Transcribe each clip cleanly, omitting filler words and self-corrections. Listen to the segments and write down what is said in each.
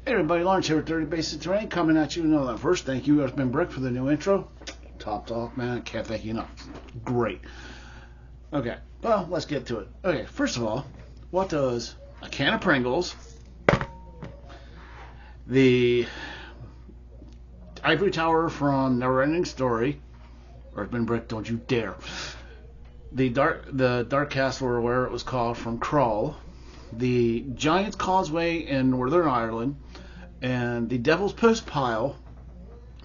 Hey everybody, Lawrence here with 30 Basic Terrain coming at you. That first, thank you, Earthman Brick, for the new intro. Top off, man. Can't thank you enough. Great. Okay, well, let's get to it. Okay, first of all, what does a can of Pringles, the Ivory Tower from Neverending Story, Earthman Brick, don't you dare, the Dark Castle, or where it was called, from Crawl, the Giant's Causeway in Northern Ireland, and the Devil's Post Pile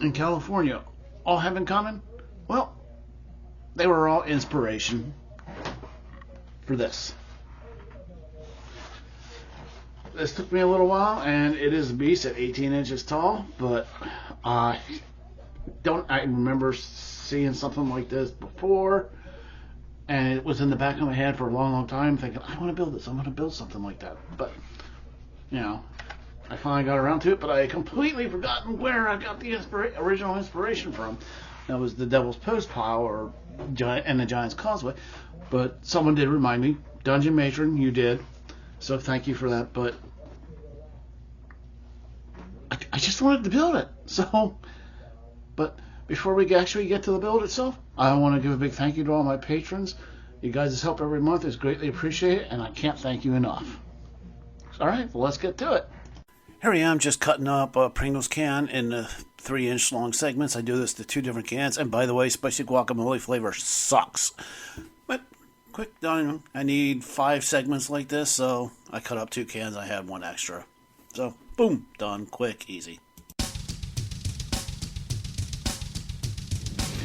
in California all have in common? Well, they were all inspiration for this. This took me a little while, and it is a beast at 18 inches tall, but I remember seeing something like this before, and it was in the back of my head for a long, long time, thinking, I want to build this, I want to build something like that. But, I finally got around to it, but I had completely forgotten where I got the original inspiration from. That was the Devil's Post Pile and the Giant's Causeway. But someone did remind me. Dungeon Matron, you did. So thank you for that. But I just wanted to build it. But before we actually get to the build itself, I want to give a big thank you to all my patrons. You guys' help every month is greatly appreciated, and I can't thank you enough. All right, well, let's get to it. Here I am just cutting up a Pringles can in 3-inch long segments. I do this to 2 different cans. And by the way, spicy guacamole flavor sucks. But quick done. I need 5 segments like this, so I cut up 2 cans. I had 1 extra. So, boom, done. Quick, easy.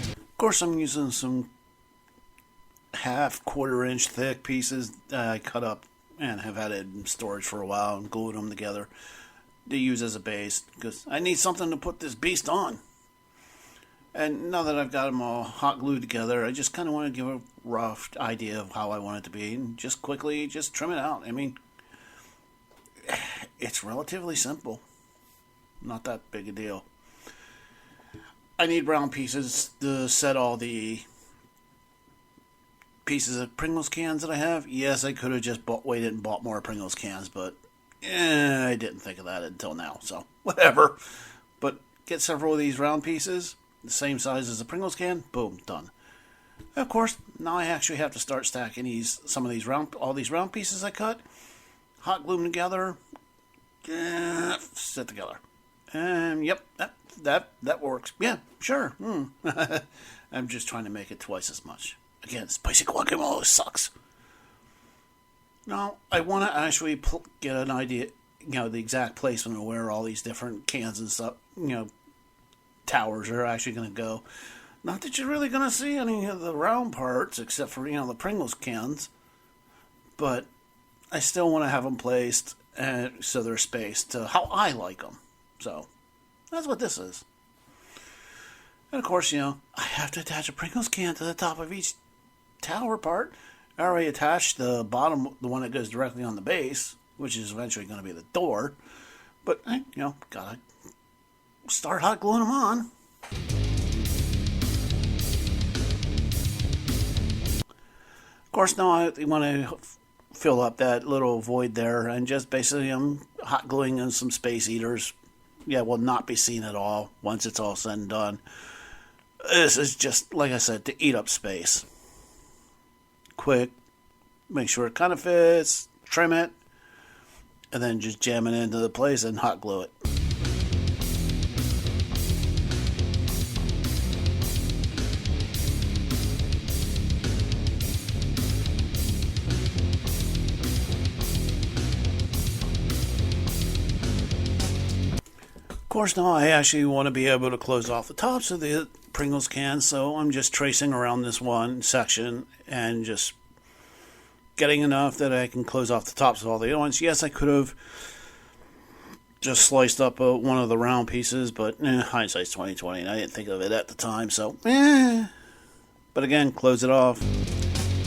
Of course, I'm using some quarter-inch thick pieces that I cut up and have had it in storage for a while and glued them together to use as a base, because I need something to put this beast on. And now that I've got them all hot glued together, I just kind of want to give a rough idea of how I want it to be, and just quickly just trim it out. I mean, it's relatively simple. Not that big a deal. I need round pieces to set all the pieces of Pringles cans that I have. Yes, I could have just waited and bought more Pringles cans, but I didn't think of that until now, so whatever. But get several of these round pieces, the same size as a Pringles can, boom, done. Of course, now I actually have to start stacking all these round pieces I cut, hot glue them together, sit together. And yep, that works. Yeah, sure. I'm just trying to make it twice as much. Again, spicy guacamole sucks. Now, I want to actually get an idea, the exact placement of where all these different cans and stuff, towers are actually going to go. Not that you're really going to see any of the round parts, except for, the Pringles cans. But I still want to have them placed so they're spaced to how I like them. So, that's what this is. And of course, I have to attach a Pringles can to the top of each tower part. I already attached the bottom, the one that goes directly on the base, which is eventually going to be the door. But, gotta start hot gluing them on. Of course, now I want to fill up that little void there, and just basically I'm hot gluing in some space eaters. Yeah, will not be seen at all once it's all said and done. This is just, like I said, to eat up space. Quick, make sure it kind of fits, trim it, and then just jam it into the place and hot glue it. Of course, now I actually want to be able to close off the tops of the Pringles can, so I'm just tracing around this one section and just getting enough that I can close off the tops of all the other ones. Yes, I could have just sliced up one of the round pieces, but hindsight's 20/20, and I didn't think of it at the time, so But again, close it off,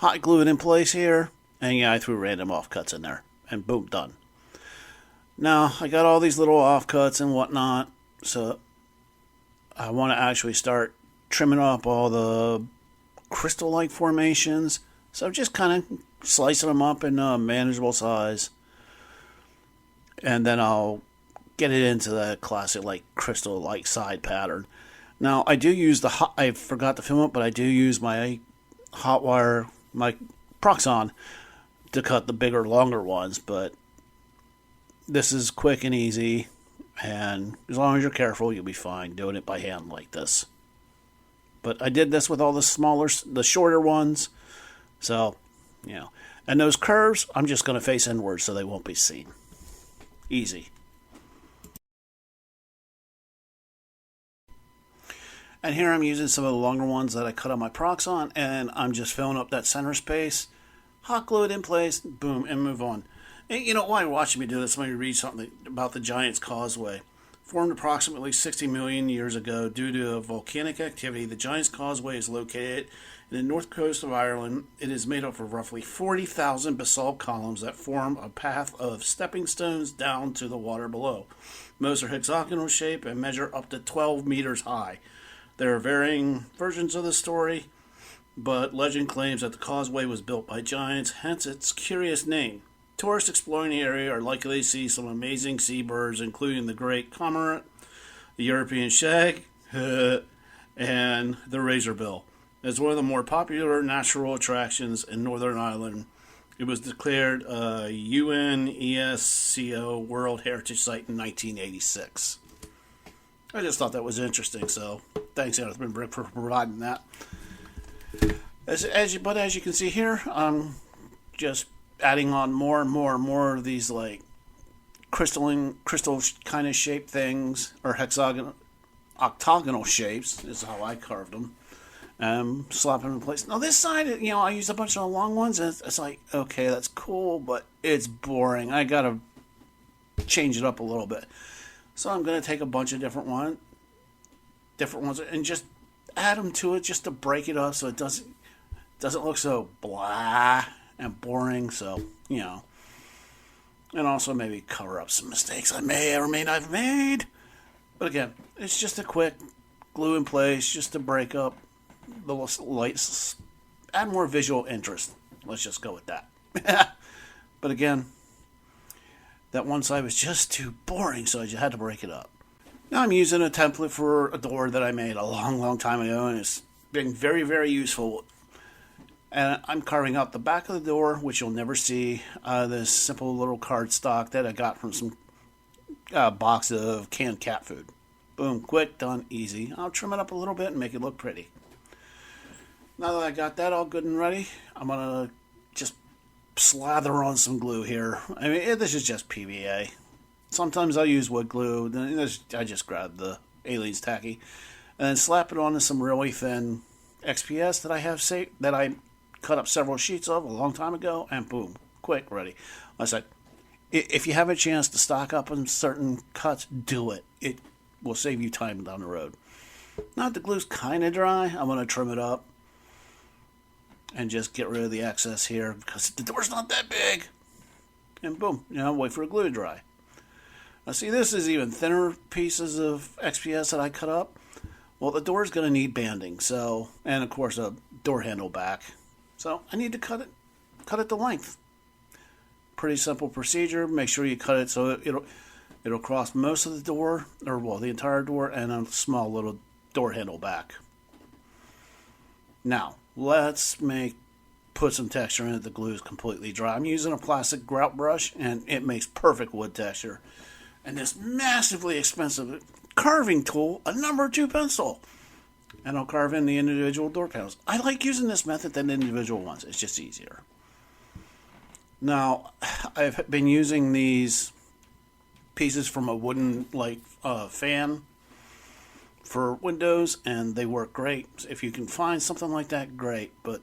hot glue it in place here, and I threw random offcuts in there, and boom, done. Now, I got all these little offcuts and whatnot, so I want to actually start trimming up all the crystal-like formations. So just kind of slicing them up in a manageable size. And then I'll get it into the classic like crystal like side pattern. Now I do use I forgot to film it, but I do use my hot wire, my Proxxon, to cut the bigger, longer ones. But this is quick and easy, and as long as you're careful, you'll be fine doing it by hand like this. But I did this with all the shorter ones, so and those curves, I'm just going to face inward so they won't be seen. Easy. And here I'm using some of the longer ones that I cut on my Proxxon, and I'm just filling up that center space, hot glue it in place, boom, and move on. And while you're watching me do this, let me read something about the Giant's Causeway. Formed approximately 60 million years ago due to volcanic activity, the Giant's Causeway is located in the north coast of Ireland. It is made up of roughly 40,000 basalt columns that form a path of stepping stones down to the water below. Most are hexagonal shape and measure up to 12 meters high. There are varying versions of the story, but legend claims that the causeway was built by giants, hence its curious name. Tourists exploring the area are likely to see some amazing seabirds, including the great cormorant, the European shag, and the razorbill. As one of the more popular natural attractions in Northern Ireland, it was declared a UNESCO World Heritage Site in 1986. I just thought that was interesting, so thanks, Anthony Brick, for providing that. As you can see here, I'm just adding on more and more and more of these like crystal kind of shaped things, or octagonal shapes is how I carved them. Slap them in place. Now this side, I used a bunch of the long ones, and it's like, okay, that's cool, but it's boring. I gotta change it up a little bit. So I'm gonna take a bunch of different ones, and just add them to it, just to break it up, so it doesn't look so blah and boring. So and also maybe cover up some mistakes I may or may not have made. But again, it's just a quick glue in place, just to break up the lights, add more visual interest. Let's just go with that. But again, that one side was just too boring, so I just had to break it up. Now I'm using a template for a door that I made a long, long time ago, and it's been very, very useful. And I'm carving out the back of the door, which you'll never see, this simple little cardstock that I got from some box of canned cat food. Boom, quick, done, easy. I'll trim it up a little bit and make it look pretty. Now that I got that all good and ready, I'm going to just slather on some glue here. I mean, this is just PVA. Sometimes I'll use wood glue. I just grab the Aliens Tacky and then slap it onto some really thin XPS that I have saved, that I cut up several sheets of a long time ago, and boom, quick, ready. I said, if you have a chance to stock up on certain cuts, do it. It will save you time down the road. Now that the glue's kind of dry, I'm going to trim it up and just get rid of the excess here, because the door's not that big. And boom, wait for the glue to dry. Now see, this is even thinner pieces of XPS that I cut up. Well, the door's going to need banding, so, and of course a door handle back. So I need to cut it to length. Pretty simple procedure. Make sure you cut it so it'll cross most of the door, or well, the entire door, and a small little door handle back. Now, let's put some texture in it. The glue is completely dry. I'm using a plastic grout brush, and it makes perfect wood texture. And this massively expensive carving tool, a number 2 pencil. And I'll carve in the individual door panels. I like using this method than individual ones. It's just easier. Now, I've been using these pieces from a wooden fan for windows, and they work great. If you can find something like that, great. But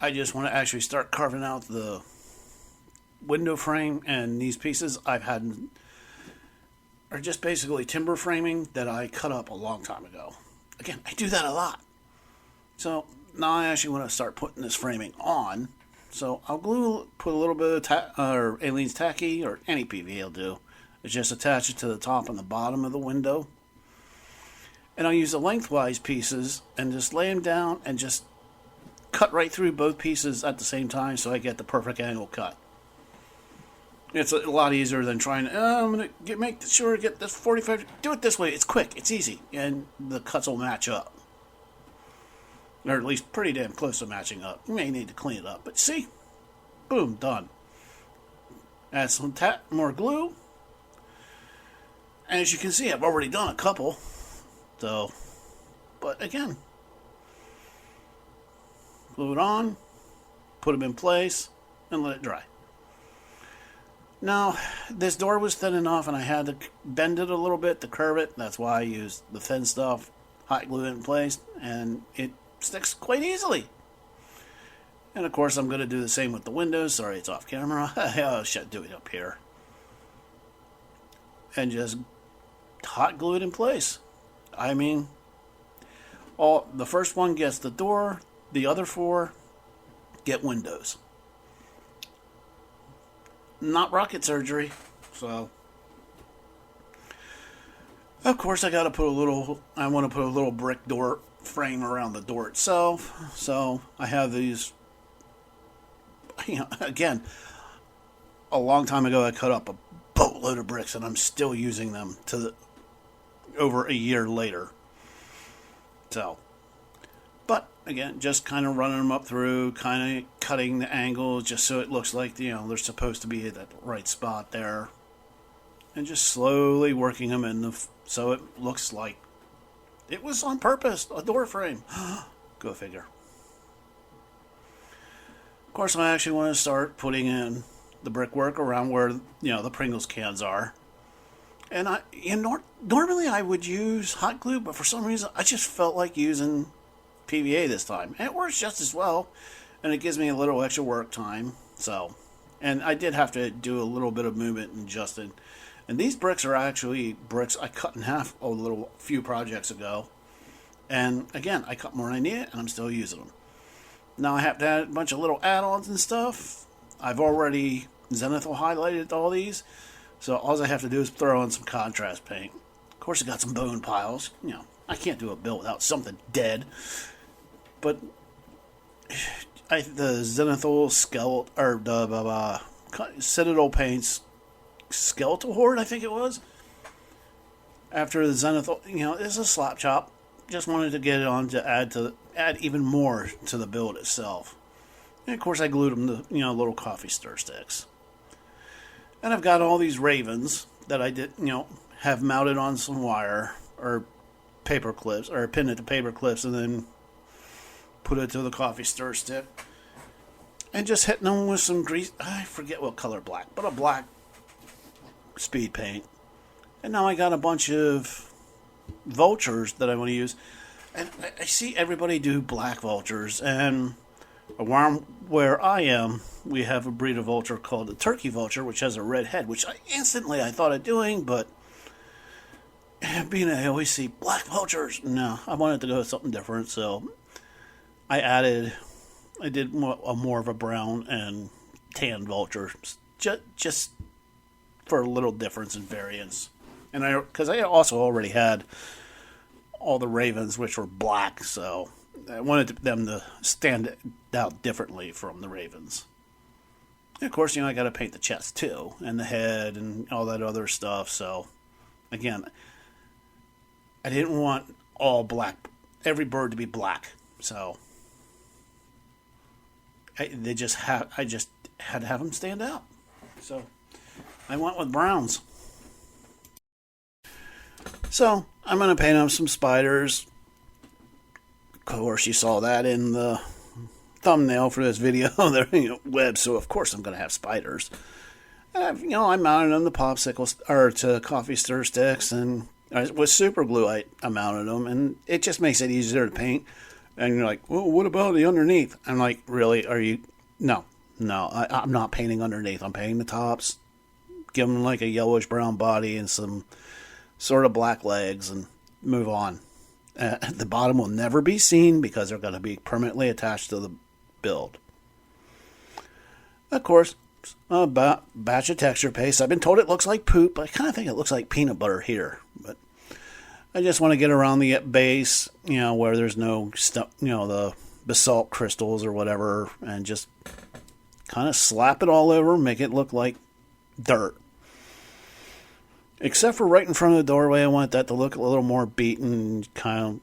I just want to actually start carving out the window frame, and these pieces I've had are just basically timber framing that I cut up a long time ago. Again, I do that a lot. So now I actually want to start putting this framing on. So I'll put a little bit of Aliens Tacky, or any PVA will do. It's just attach it to the top and the bottom of the window. And I'll use the lengthwise pieces and just lay them down and just cut right through both pieces at the same time so I get the perfect angle cut. It's a lot easier than trying to, I'm going to make sure to get this 45. Do it this way. It's quick. It's easy. And the cuts will match up. Or at least pretty damn close to matching up. You may need to clean it up. But see? Boom. Done. Add some more glue. And as you can see, I've already done a couple. So, but again, glue it on, put them in place, and let it dry. Now, this door was thin enough, and I had to bend it a little bit to curve it. That's why I used the thin stuff, hot glue it in place, and it sticks quite easily. And of course, I'm going to do the same with the windows. Sorry, it's off camera. I should do it up here. And just hot glue it in place. I mean, the first one gets the door, the other 4 get windows. Not rocket surgery, so. Of course, I want to put a little brick door frame around the door itself. So I have these, again, a long time ago I cut up a boatload of bricks and I'm still using them over a year later. So, but again, just kind of running them up through, kind of cutting the angles just so it looks like, they're supposed to be at that right spot there. And just slowly working them in so it looks like it was on purpose, a door frame. Go figure. Of course, I actually want to start putting in the brickwork around where, the Pringles cans are. And normally I would use hot glue, but for some reason I just felt like using PVA this time. And it works just as well, and it gives me a little extra work time. So, and I did have to do a little bit of movement and adjusting. And these bricks are actually bricks I cut in half a few projects ago. And again, I cut more than I needed, and I'm still using them. Now I have to add a bunch of little add-ons and stuff. I've already zenithal highlighted all these. So all I have to do is throw in some contrast paint. Of course, I got some bone piles. I can't do a build without something dead. But the zenithal skeletal, or the Citadel Paints skeletal horde, I think it was. After the zenithal, it's a slap chop. Just wanted to get it on to add even more to the build itself. And of course, I glued them to little coffee stir sticks. And I've got all these ravens that I did, have mounted on some wire or paper clips, or pinned it to paper clips, and then put it to the coffee stir stick. And just hitting them with some grease. I forget what color black, but a black speed paint. And now I got a bunch of vultures that I want to use. And I see everybody do black vultures, and around where I am, we have a breed of vulture called the turkey vulture, which has a red head, which I thought of doing, but being I always see black vultures, no, I wanted to go with something different, so I did more of a brown and tan vulture, just for a little difference in variance. And because I also already had all the ravens, which were black, so I wanted them to stand out differently from the ravens. And of course, I got to paint the chest too, and the head, and all that other stuff. So, again, I didn't want all black, every bird to be black. So, I just had to have them stand out. So, I went with browns. So, I'm going to paint up some spiders. Of course, you saw that in the thumbnail for this video. They're web, so of course I'm going to have spiders. And I mounted them to popsicles or to coffee stir sticks, and with super glue I mounted them, and it just makes it easier to paint. And you're like, well, what about the underneath? I'm like, really? Are you? No, I'm not painting underneath. I'm painting the tops, give them like a yellowish brown body and some sort of black legs, and move on. The bottom will never be seen because they're going to be permanently attached to the build. Of course, a batch of texture paste. I've been told it looks like poop, but I kind of think it looks like peanut butter here. But I just want to get around the base, where there's no stuff, the basalt crystals or whatever, and just kind of slap it all over, make it look like dirt. Except for right in front of the doorway, I want that to look a little more beaten, kind of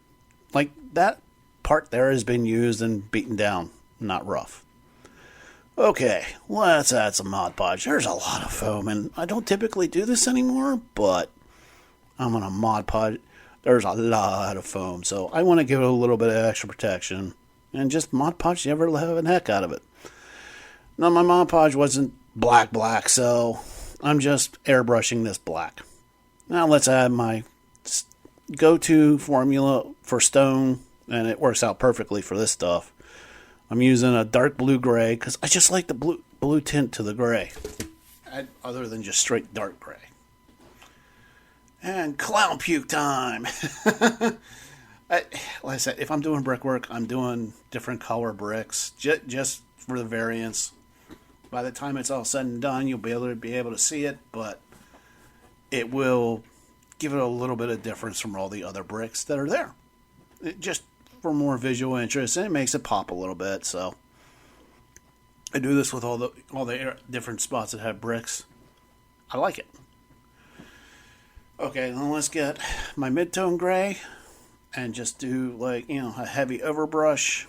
like that part there has been used and beaten down, not rough. Okay, let's add some Mod Podge. There's a lot of foam, and I don't typically do this anymore, but I'm going to Mod Podge. There's a lot of foam, so I want to give it a little bit of extra protection, and just Mod Podge the ever-loving heck out of it. Now, my Mod Podge wasn't black, so I'm just airbrushing this black. Now let's add my go-to formula for stone, and it works out perfectly for this stuff. I'm using a dark blue-gray because I just like the blue tint to the gray, other than just straight dark gray. And clown puke time! Like I said, if I'm doing brickwork, I'm doing different color bricks, just for the variance. By the time it's all said and done, you'll be able to see it, but it will give it a little bit of difference from all the other bricks that are there. Just for more visual interest, and it makes it pop a little bit. So I do this with all the different spots that have bricks. I like it. Okay, then let's get my mid-tone gray and just do a heavy overbrush,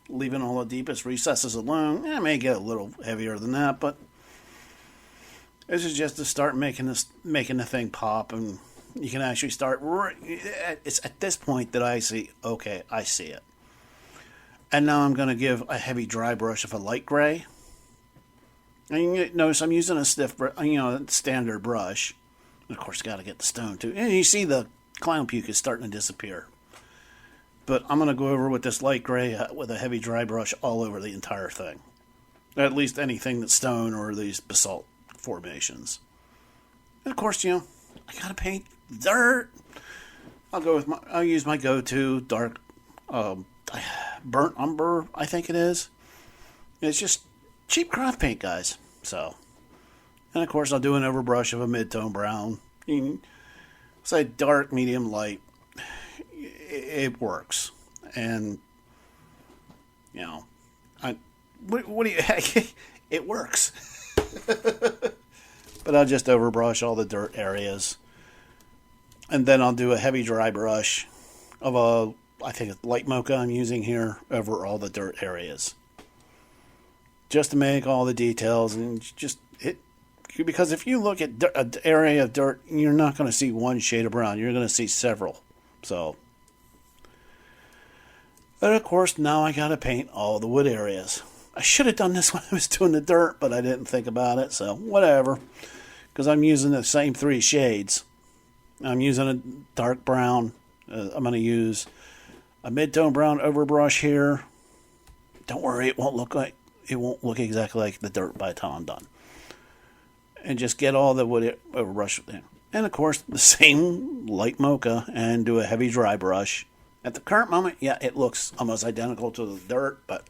leaving all the deepest recesses alone. It may get a little heavier than that, but this is just to start making the thing pop, and you can actually start. It's at this point that I see, okay, I see it. And now I'm going to give a heavy dry brush of a light gray. And you notice I'm using a stiff, standard brush. And of course, you got to get the stone too. And you see the clown puke is starting to disappear. But I'm going to go over with this light gray with a heavy dry brush all over the entire thing. At least anything that's stone or these basalt formations. And of course, I got to paint dirt. I'll use my go-to dark burnt umber, I think it is. It's just cheap craft paint, guys. So, and of course, I'll do an overbrush of a mid-tone brown. You can say dark, medium, light. It works, and what do you? It works. But I'll just overbrush all the dirt areas, and then I'll do a heavy dry brush of I think it's light mocha I'm using here over all the dirt areas, just to make all the details and just it. Because if you look at an area of dirt, you're not going to see one shade of brown. You're going to see several. So, and of course, now I got to paint all the wood areas. I should have done this when I was doing the dirt, but I didn't think about it, so whatever. Because I'm using the same three shades. I'm using a dark brown. I'm going to use a mid-tone brown overbrush here. Don't worry, it won't look exactly like the dirt by the time I'm done. And just get all the wood overbrush there. And of course, the same light mocha and do a heavy dry brush. At the current moment, yeah, it looks almost identical to the dirt, but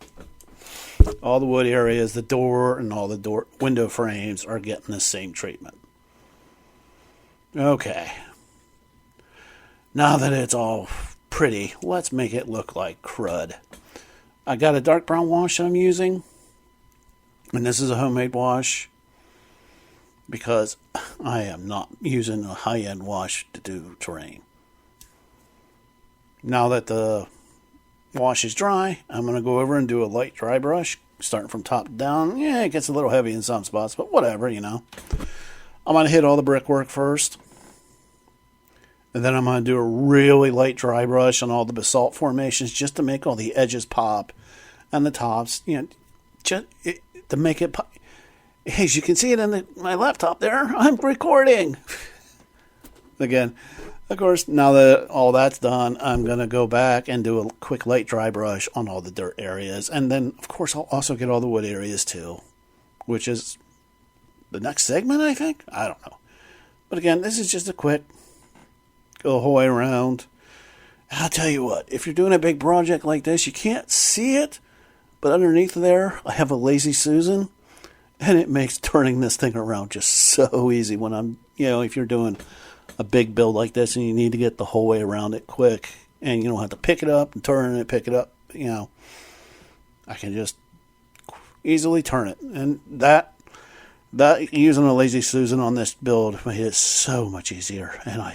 all the wood areas, the door, and all the door window frames are getting the same treatment. Okay. Now that it's all pretty, let's make it look like crud. I got a dark brown wash I'm using, and this is a homemade wash because I am not using a high-end wash to do terrain. Now that the wash is dry, I'm going to go over and do a light dry brush, starting from top down. Yeah, it gets a little heavy in some spots, but whatever, I'm going to hit all the brickwork first. And then I'm going to do a really light dry brush on all the basalt formations just to make all the edges pop and the tops, just to make it pop. As you can see it in my laptop there, I'm recording. Again, of course, now that all that's done, I'm going to go back and do a quick light dry brush on all the dirt areas. And then, of course, I'll also get all the wood areas too, which is the next segment, I think? I don't know. But again, this is just a quick go the whole way around. I'll tell you what, if you're doing a big project like this, you can't see it, but underneath there, I have a Lazy Susan, and it makes turning this thing around just so easy when I'm, if you're doing a big build like this and you need to get the whole way around it quick and you don't have to pick it up and turn it, pick it up, I can just easily turn it. And that That using a Lazy Susan on this build made it so much easier, and I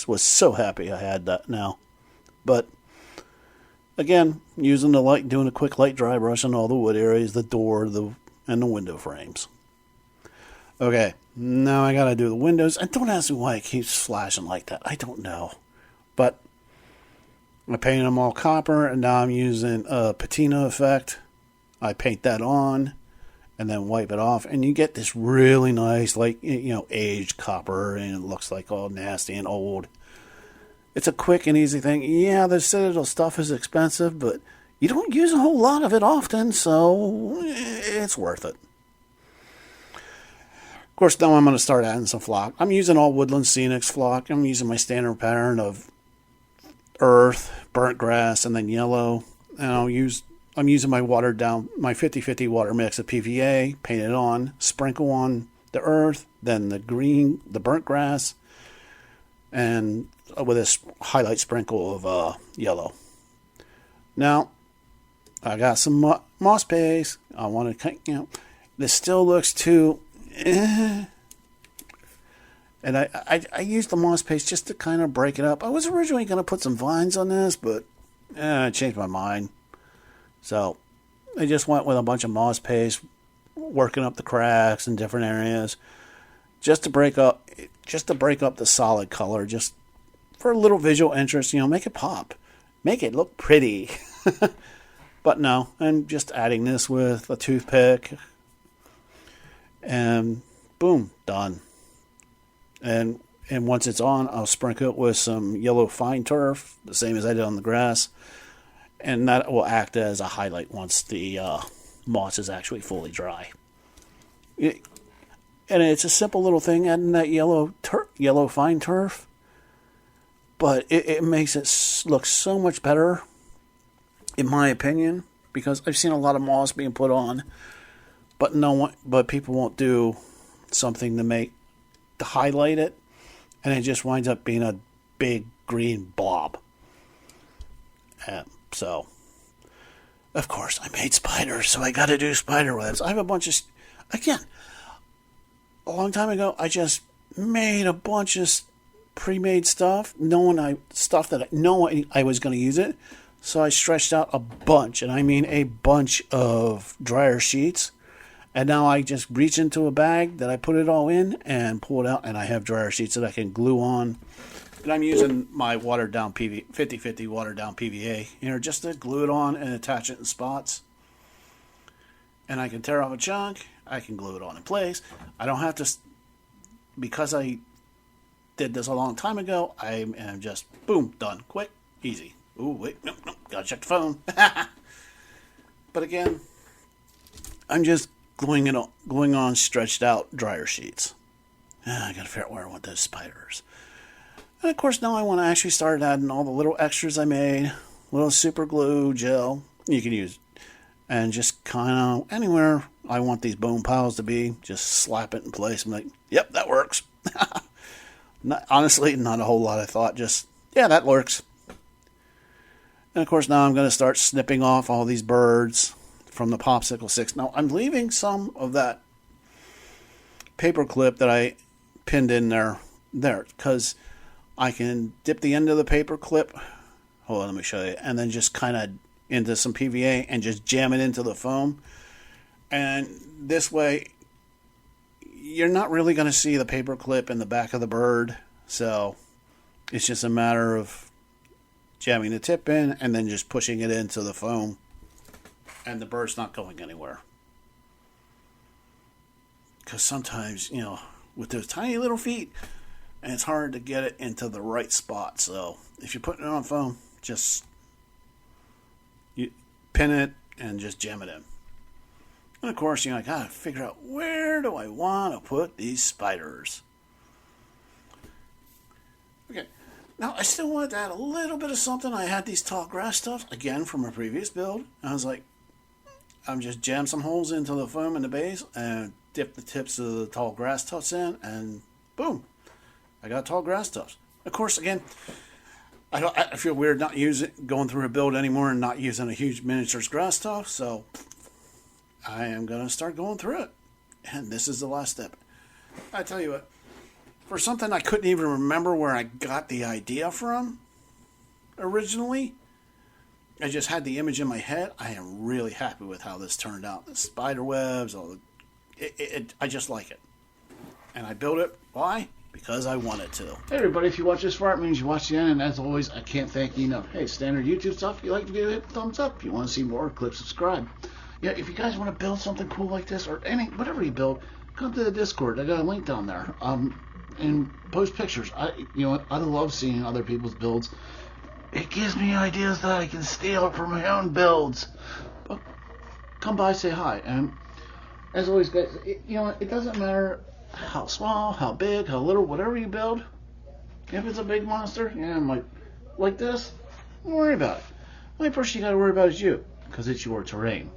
was so happy I had that now. But again, using the light, doing a quick light dry brush on all the wood areas, the door, and the window frames. Okay, now I gotta do the windows. And don't ask me why it keeps flashing like that. I don't know. But I painted them all copper, and now I'm using a patina effect. I paint that on, and then wipe it off, and you get this really nice, like, aged copper, and it looks like all nasty and old. It's a quick and easy thing. Yeah, the Citadel stuff is expensive, but you don't use a whole lot of it often, so it's worth it. Of course, now I'm going to start adding some flock. I'm using all Woodland Scenics flock. I'm using my standard pattern of earth, burnt grass, and then yellow. And I'm using my watered down, my 50-50 water mix of PVA, paint it on, sprinkle on the earth, then the green, the burnt grass, and with this highlight sprinkle of yellow. Now, I got some moss paste. I want to, this still looks too, and I used the moss paste just to kind of break it up. I was originally going to put some vines on this, but I changed my mind. So I just went with a bunch of moss paste, working up the cracks in different areas, just to break up the solid color, just for a little visual interest. Make it pop, make it look pretty. But no, I'm just adding this with a toothpick, and boom, done. And once it's on, I'll sprinkle it with some yellow fine turf, the same as I did on the grass. And that will act as a highlight once the moss is actually fully dry. And it's a simple little thing, adding that yellow fine turf. But it makes it look so much better, in my opinion, because I've seen a lot of moss being put on, but people won't do something to highlight it, and it just winds up being a big green blob. So, of course, I made spiders, so I got to do spider webs. I have a bunch of, again, a long time ago, I just made a bunch of pre-made stuff, stuff that I know I was going to use it. So I stretched out a bunch, and I mean a bunch of dryer sheets. And now I just reach into a bag that I put it all in and pull it out, and I have dryer sheets that I can glue on. And I'm using my watered down 50-50 watered down PVA here just to glue it on and attach it in spots. And I can tear off a chunk. I can glue it on in place. I don't have to, because I did this a long time ago, I am just, boom, done. Quick, easy. Ooh, wait, no, gotta check the phone. But again, I'm just gluing on stretched out dryer sheets. I gotta figure out where I want those spiders. And of course, now I want to actually start adding all the little extras I made. Little super glue gel you can use. And just kind of anywhere I want these bone piles to be, just slap it in place. I'm like, yep, that works. Honestly, not a whole lot of thought. Just, yeah, that works. And of course, now I'm going to start snipping off all these birds from the Popsicle Sticks. Now, I'm leaving some of that paper clip that I pinned in there, because I can dip the end of the paper clip, hold on, let me show you, and then just kind of into some PVA and just jam it into the foam. And this way, you're not really going to see the paper clip in the back of the bird, so it's just a matter of jamming the tip in and then just pushing it into the foam, and the bird's not going anywhere. Because sometimes, with those tiny little feet, and it's hard to get it into the right spot. So if you're putting it on foam, just you pin it and just jam it in. And of course, I gotta figure out, where do I want to put these spiders? Okay, now I still wanted to add a little bit of something. I had these tall grass tufts, again, from a previous build. I was like, I'm just jam some holes into the foam in the base and dip the tips of the tall grass tufts in, and boom, I got tall grass tufts. Of course, again, I feel weird not going through a build anymore and not using a huge miniatures grass tuft, so I am going to start going through it. And this is the last step. I tell you what, for something I couldn't even remember where I got the idea from originally, I just had the image in my head. I am really happy with how this turned out. The spider webs, I just like it. And I built it. Why? Because I wanted to. Hey everybody, if you watch this far, it means you watch the end, and as always, I can't thank you enough. Hey, standard YouTube stuff, if you like the video, hit the thumbs up. If you want to see more, click subscribe. Yeah, if you guys want to build something cool like this, or whatever you build, come to the Discord. I got a link down there. And post pictures. I love seeing other people's builds. It gives me ideas that I can steal from my own builds. But come by, say hi, and as always, guys, it doesn't matter how small, how big, how little, whatever you build. If it's a big monster, like this, don't worry about it. The only person you got to worry about is you, because it's your terrain.